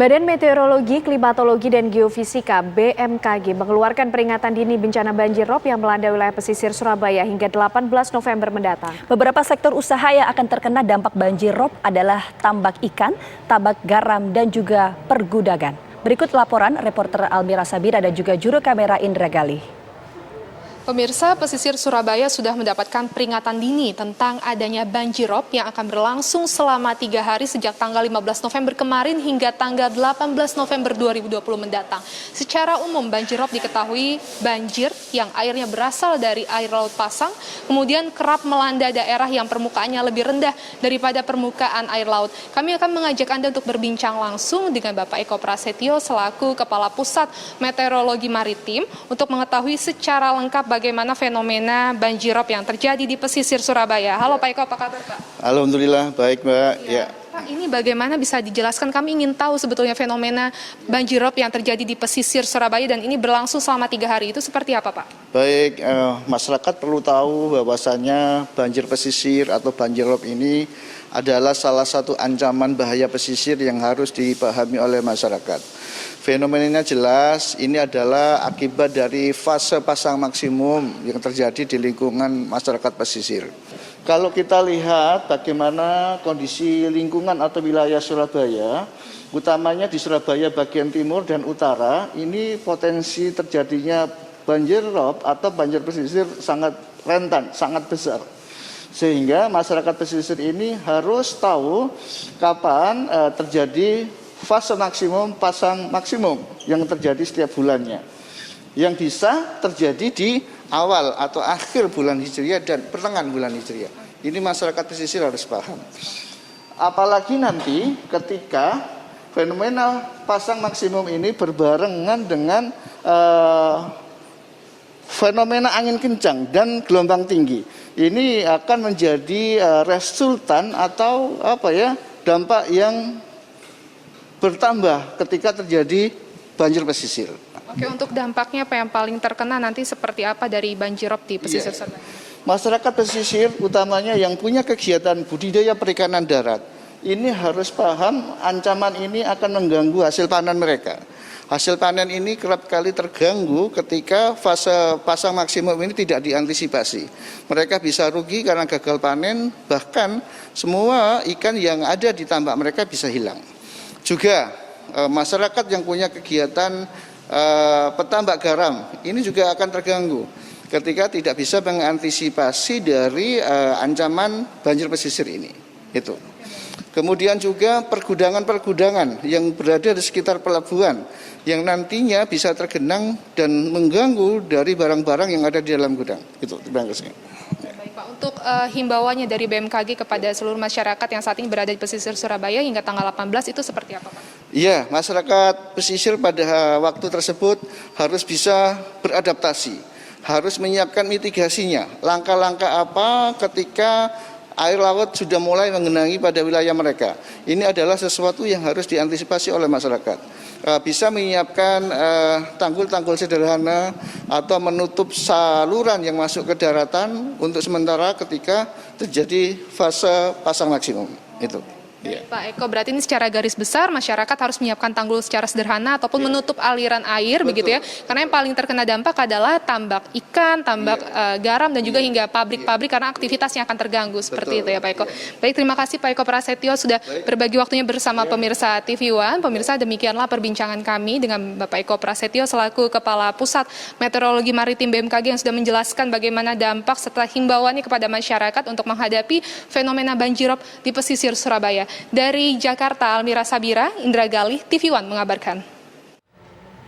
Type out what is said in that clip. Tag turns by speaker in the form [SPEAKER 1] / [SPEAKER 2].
[SPEAKER 1] Badan Meteorologi, Klimatologi, dan Geofisika (BMKG) mengeluarkan peringatan dini bencana banjir rob yang melanda wilayah pesisir Surabaya hingga 18 November mendatang.
[SPEAKER 2] Beberapa sektor usaha yang akan terkena dampak banjir rob adalah tambak ikan, tambak garam, dan juga pergudangan. Berikut laporan reporter Almira Sabira dan juga juru kamera Indra Galih.
[SPEAKER 3] Pemirsa, pesisir Surabaya sudah mendapatkan peringatan dini tentang adanya banjirop yang akan berlangsung selama 3 hari sejak tanggal 15 November kemarin hingga tanggal 18 November 2020 mendatang. Secara umum banjirop diketahui banjir yang airnya berasal dari air laut pasang, kemudian kerap melanda daerah yang permukaannya lebih rendah daripada permukaan air laut. Kami akan mengajak Anda untuk berbincang langsung dengan Bapak Eko Prasetyo selaku Kepala Pusat Meteorologi Maritim untuk mengetahui secara lengkap bagaimana fenomena banjirop yang terjadi di pesisir Surabaya. Halo Pak Eko, apa kabar Pak?
[SPEAKER 4] Alhamdulillah, baik Mbak. Ya.
[SPEAKER 3] Pak, ini bagaimana bisa dijelaskan? Kami ingin tahu sebetulnya fenomena banjirop yang terjadi di pesisir Surabaya dan ini berlangsung selama 3 hari. Itu seperti apa Pak?
[SPEAKER 4] Baik, masyarakat perlu tahu bahwasannya banjir pesisir atau banjirop ini adalah salah satu ancaman bahaya pesisir yang harus dipahami oleh masyarakat. Fenomenanya jelas, ini adalah akibat dari fase pasang maksimum yang terjadi di lingkungan masyarakat pesisir. Kalau kita lihat bagaimana kondisi lingkungan atau wilayah Surabaya, utamanya di Surabaya bagian timur dan utara, ini potensi terjadinya banjir rob atau banjir pesisir sangat rentan, sangat besar. Sehingga masyarakat pesisir ini harus tahu kapan terjadi fase maksimum pasang maksimum yang terjadi setiap bulannya, yang bisa terjadi di awal atau akhir bulan Hijriah dan pertengahan bulan Hijriah. Ini masyarakat pesisir harus paham. Apalagi nanti ketika fenomena pasang maksimum ini berbarengan dengan fenomena angin kencang dan gelombang tinggi. Ini akan menjadi resultan atau dampak yang bertambah ketika terjadi banjir pesisir.
[SPEAKER 3] Oke, untuk dampaknya apa yang paling terkena nanti seperti apa dari banjirop di pesisir Surabaya?
[SPEAKER 4] Masyarakat pesisir utamanya yang punya kegiatan budidaya perikanan darat, ini harus paham ancaman ini akan mengganggu hasil panen mereka. Hasil panen ini kerap kali terganggu ketika fase pasang maksimum ini tidak diantisipasi. Mereka bisa rugi karena gagal panen, bahkan semua ikan yang ada di tambak mereka bisa hilang. Juga masyarakat yang punya kegiatan petambak garam ini juga akan terganggu ketika tidak bisa mengantisipasi dari ancaman banjir pesisir ini. Itu. Kemudian juga pergudangan-pergudangan yang berada di sekitar pelabuhan yang nantinya bisa tergenang dan mengganggu dari barang-barang yang ada di dalam gudang. Itu terima kasih.
[SPEAKER 3] Baik Pak, untuk himbauannya dari BMKG kepada seluruh masyarakat yang saat ini berada di pesisir Surabaya hingga tanggal 18 itu seperti apa Pak?
[SPEAKER 4] Iya, masyarakat pesisir pada waktu tersebut harus bisa beradaptasi, harus menyiapkan mitigasinya. Langkah-langkah apa ketika air laut sudah mulai mengenangi pada wilayah mereka. Ini adalah sesuatu yang harus diantisipasi oleh masyarakat. Bisa menyiapkan tanggul-tanggul sederhana atau menutup saluran yang masuk ke daratan untuk sementara ketika terjadi fase pasang maksimum. Itu.
[SPEAKER 3] Ya. Pak Eko, berarti ini secara garis besar masyarakat harus menyiapkan tanggul secara sederhana ataupun menutup aliran air. Betul. Begitu ya. Karena yang paling terkena dampak adalah tambak ikan, tambak garam dan juga hingga pabrik-pabrik karena aktivitasnya akan terganggu seperti itu ya Pak Eko. Baik, terima kasih Pak Eko Prasetyo sudah berbagi waktunya bersama pemirsa TV One. Pemirsa, demikianlah perbincangan kami dengan Bapak Eko Prasetyo selaku Kepala Pusat Meteorologi Maritim BMKG yang sudah menjelaskan bagaimana dampak setelah himbauannya kepada masyarakat untuk menghadapi fenomena banjirop di pesisir Surabaya. Dari Jakarta, Almira Sabira, Indra Galih, TV One mengabarkan.